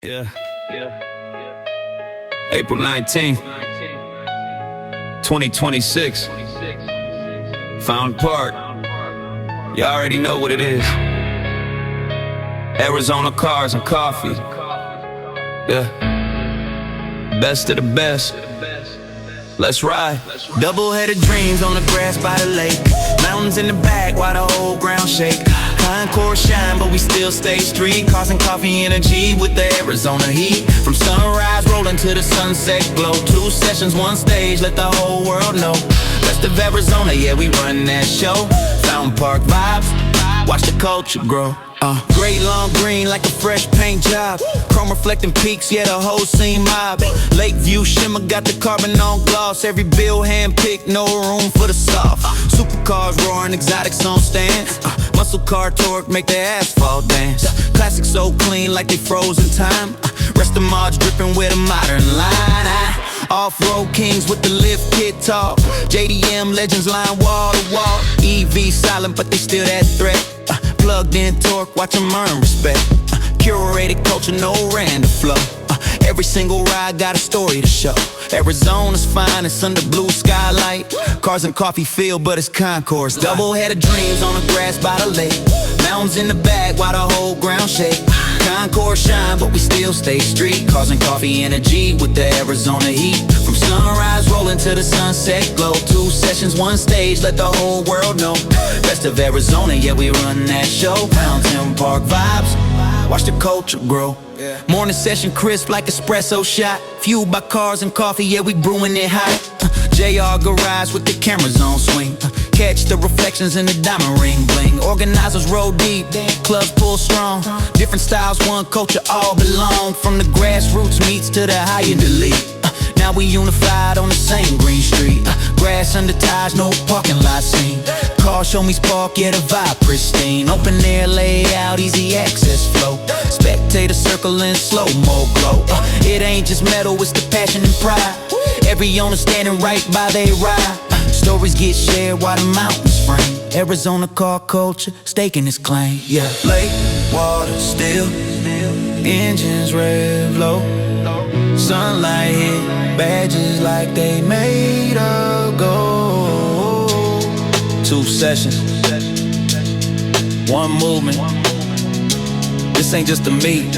Yeah. April 19th, 2026. Fountain Park. You already know what it is. Arizona cars and coffee. Yeah. Best of the best. Let's ride. Double-headed dreams on the grass by the lake. Mountains in the back while the whole ground shake. Concourse shine, but we still stay street. Cars and coffee energy with the Arizona heat. From sunrise rolling to the sunset glow. 2 sessions, 1 stage, let the whole world know. Best of Arizona, yeah, we run that show. Fountain Park vibes, watch the culture grow. Great long green like a fresh paint job. Chrome reflecting peaks, yeah, the whole scene mob. Lakeview shimmer got the carbon on gloss. Every bill hand-picked, no room for the soft. Supercars roaring, exotics on stands. Muscle car torque make the asphalt dance. Classics so clean like they froze in time. Rest of mods dripping with a modern line. Off-road kings with the lift kit talk. JDM legends line wall to wall. EV silent but they still that threat. Plugged in torque, watch them earn respect. Curated culture, no random flow. Every single ride got a story to show. Arizona's finest under blue skylight. Cars and coffee feel, but it's concourse. Double-headed dreams on the grass by the lake. Mountains in the back while the whole ground shake. Concourse shine, but we still stay street. Cars and coffee energy with the Arizona heat. From sunrise rolling to the sunset glow. 2 sessions, 1 stage, let the whole world know. Best of Arizona, yeah, we run that show. Fountain Park vibes, watch the culture grow. Morning session crisp like espresso shot. Fueled by cars and coffee, yeah, we brewing it hot. JR garage with the cameras on swing. Catch the reflections in the diamond ring bling. Organizers roll deep, clubs pull strong. Different styles, one culture, all belong. From the grassroots meets to the high end elite. Now we unified on the same green street. Grass under ties, no parking lot scene. Car show me spark, yeah, the vibe pristine. Open air layout, easy access flow. Spectator circle in slow-mo glow. It ain't just metal, it's the passion and pride. Every owner standing right by they ride. Stories get shared while the mountains frame. Arizona car culture, staking its claim, yeah. Lake, water, still, engines rev low. Sunlight hit, badges like they made of gold. 2 sessions, 1 movement. This ain't just a meet,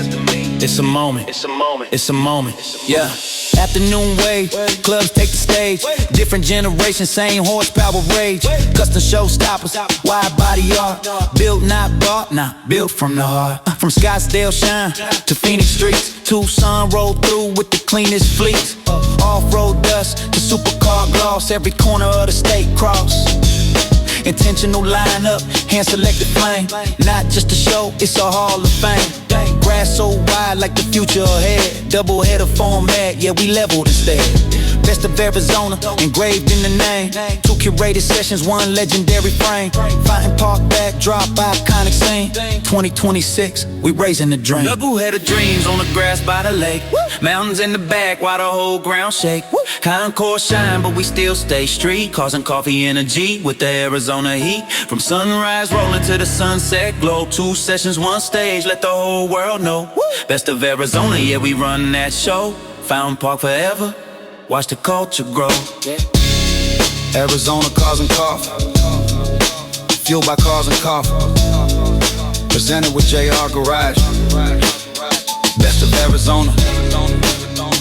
it's a moment. It's a moment, yeah. Afternoon wave, clubs take the stage. Different generations, same horsepower rage. Custom showstoppers, wide body art. Built not bought, built from the heart. From Scottsdale shine to Phoenix streets. Tucson roll through with the cleanest fleets. Off-road dust to supercar gloss. Every corner of the state cross. Intentional lineup, hand-selected flame. Not just a show, it's a hall of fame. Grass so wide like the future ahead. Double-header format, yeah, we leveled instead. Best of Arizona, engraved in the name. 2 curated sessions, 1 legendary frame. Fountain Park backdrop, iconic scene. 2026, we raising the dream. Double-headed dreams on the grass by the lake. Mountains in the back while the whole ground shake. Concourse shine, but we still stay street. Cars and coffee energy with the Arizona heat. From sunrise rolling to the sunset glow. 2 sessions, 1 stage, let the whole world know. Best of Arizona, yeah, we run that show. Fountain Park forever, watch the culture grow. Arizona cars and coffee, fueled by cars and coffee. Presented with JR Garage. Best of Arizona,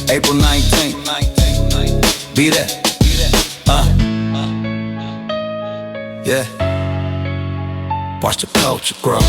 April 19th. Be there. Yeah. Watch the culture grow.